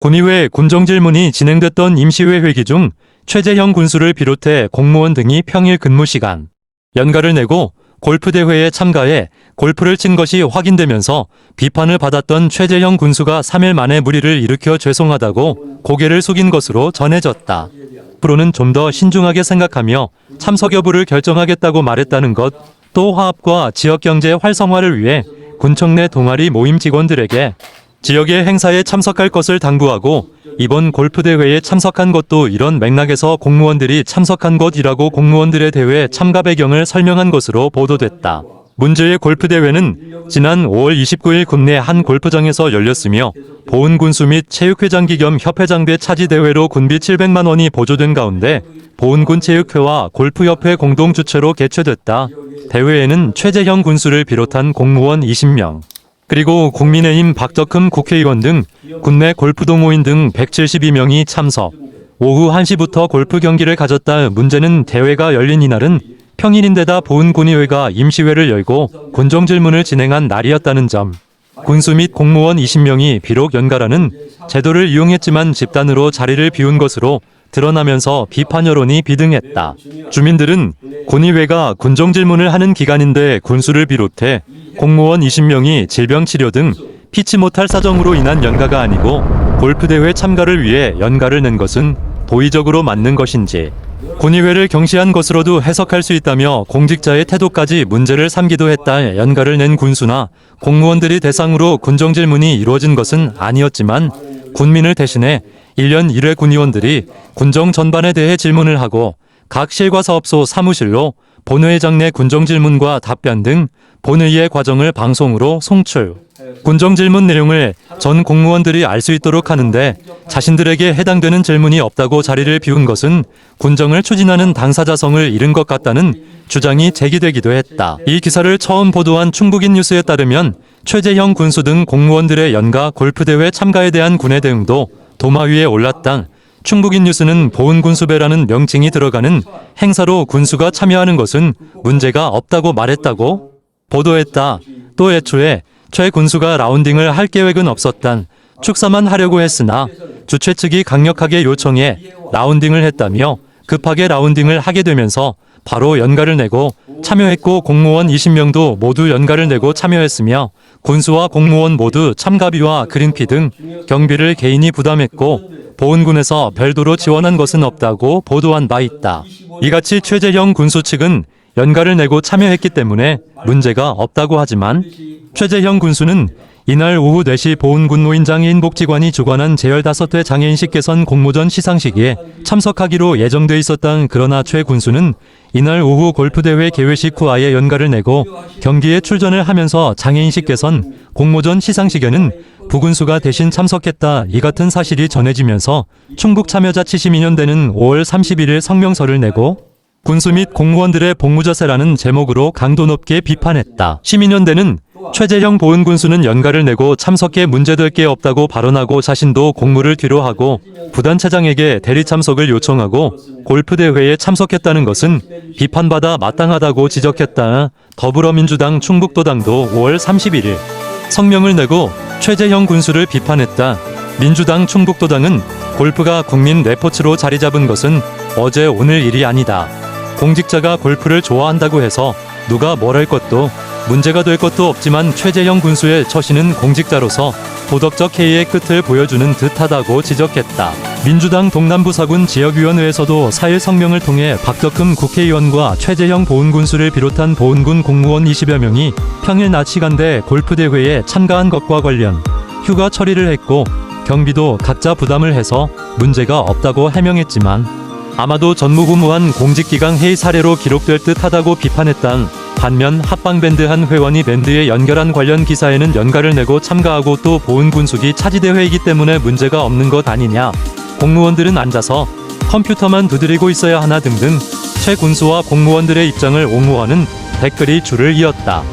군의회 군정질문이 진행됐던 임시회 회기 중 최재형 군수를 비롯해 공무원 등이 평일 근무 시간 연가를 내고 골프대회에 참가해 골프를 친 것이 확인되면서 비판을 받았던 최재형 군수가 3일 만에 물의를 일으켜 죄송하다고 고개를 숙인 것으로 전해졌다. 앞으로는 좀 더 신중하게 생각하며 참석 여부를 결정하겠다고 말했다는 것, 또 화합과 지역경제 활성화를 위해 군청 내 동아리 모임 직원들에게 지역의 행사에 참석할 것을 당부하고 이번 골프대회에 참석한 것도 이런 맥락에서 공무원들이 참석한 것이라고 공무원들의 대회 참가 배경을 설명한 것으로 보도됐다. 문제의 골프대회는 지난 5월 29일 국내 한 골프장에서 열렸으며 보훈군수 및 체육회장기 겸 협회장대 차지대회로 군비 700만 원이 보조된 가운데 보훈군 체육회와 골프협회 공동 주최로 개최됐다. 대회에는 최재형 군수를 비롯한 공무원 20명, 그리고 국민의힘 박덕흠 국회의원 등 국내 골프 동호인 등 172명이 참석. 오후 1시부터 골프 경기를 가졌다. 문제는 대회가 열린 이날은 평일인데다 보훈군의회가 임시회를 열고 군정질문을 진행한 날이었다는 점. 군수 및 공무원 20명이 비록 연가라는 제도를 이용했지만 집단으로 자리를 비운 것으로 드러나면서 비판 여론이 비등했다. 주민들은 군의회가 군정질문을 하는 기간인데 군수를 비롯해 공무원 20명이 질병치료 등 피치 못할 사정으로 인한 연가가 아니고 골프대회 참가를 위해 연가를 낸 것은 도의적으로 맞는 것인지 군의회를 경시한 것으로도 해석할 수 있다며 공직자의 태도까지 문제를 삼기도 했다. 연가를 낸 군수나 공무원들이 대상으로 군정질문이 이루어진 것은 아니었지만 군민을 대신해 1년 1회 군의원들이 군정 전반에 대해 질문을 하고 각 실과사업소 사무실로 본회의장 내 군정질문과 답변 등 본회의의 과정을 방송으로 송출. 군정질문 내용을 전 공무원들이 알 수 있도록 하는데 자신들에게 해당되는 질문이 없다고 자리를 비운 것은 군정을 추진하는 당사자성을 잃은 것 같다는 주장이 제기되기도 했다. 이 기사를 처음 보도한 충북인 뉴스에 따르면 최재형 군수 등 공무원들의 연가 골프대회 참가에 대한 군의 대응도 도마 위에 올랐다. 충북인 뉴스는 보훈군수배라는 명칭이 들어가는 행사로 군수가 참여하는 것은 문제가 없다고 말했다고 보도했다. 또 애초에 최 군수가 라운딩을 할 계획은 없었단 축사만 하려고 했으나 주최 측이 강력하게 요청해 라운딩을 했다며 급하게 라운딩을 하게 되면서 바로 연가를 내고 참여했고 공무원 20명도 모두 연가를 내고 참여했으며 군수와 공무원 모두 참가비와 그린피 등 경비를 개인이 부담했고 보훈군에서 별도로 지원한 것은 없다고 보도한 바 있다. 이같이 최재형 군수 측은 연가를 내고 참여했기 때문에 문제가 없다고 하지만 최재형 군수는 이날 오후 4시 보훈군 노인장애인 복지관이 주관한 제15회 장애인식 개선 공모전 시상식에 참석하기로 예정돼 있었다. 그러나 최 군수는 이날 오후 골프대회 개회식 후 아예 연가를 내고 경기에 출전을 하면서 장애인식 개선 공모전 시상식에는 부군수가 대신 참석했다. 이 같은 사실이 전해지면서 충북 참여자치시민연대는 5월 31일 성명서를 내고 군수 및 공무원들의 복무자세라는 제목으로 강도 높게 비판했다. 시민연대는 최재형 보훈군수는 연가를 내고 참석해 문제될 게 없다고 발언하고 자신도 공무를 뒤로 하고 부단체장에게 대리 참석을 요청하고 골프대회에 참석했다는 것은 비판받아 마땅하다고 지적했다. 더불어민주당 충북도당도 5월 31일 성명을 내고 최재형 군수를 비판했다. 민주당 충북도당은 골프가 국민 레포츠로 자리 잡은 것은 어제 오늘 일이 아니다. 공직자가 골프를 좋아한다고 해서 누가 뭘 할 것도 문제가 될 것도 없지만 최재형 군수의 처신은 공직자로서 도덕적 해이의 끝을 보여주는 듯하다고 지적했다. 민주당 동남부사군 지역위원회에서도 4일 성명을 통해 박덕흠 국회의원과 최재형 보훈군수를 비롯한 보훈군 공무원 20여 명이 평일 낮 시간대 골프대회에 참가한 것과 관련 휴가 처리를 했고 경비도 각자 부담을 해서 문제가 없다고 해명했지만 아마도 전무후무한 공직기강 해이 사례로 기록될 듯하다고 비판했다. 반면 합방밴드 한 회원이 밴드에 연결한 관련 기사에는 연가를 내고 참가하고 또 보훈군수기 차지대회이기 때문에 문제가 없는 것 아니냐. 공무원들은 앉아서 컴퓨터만 두드리고 있어야 하나 등등 최 군수와 공무원들의 입장을 옹호하는 댓글이 줄을 이었다.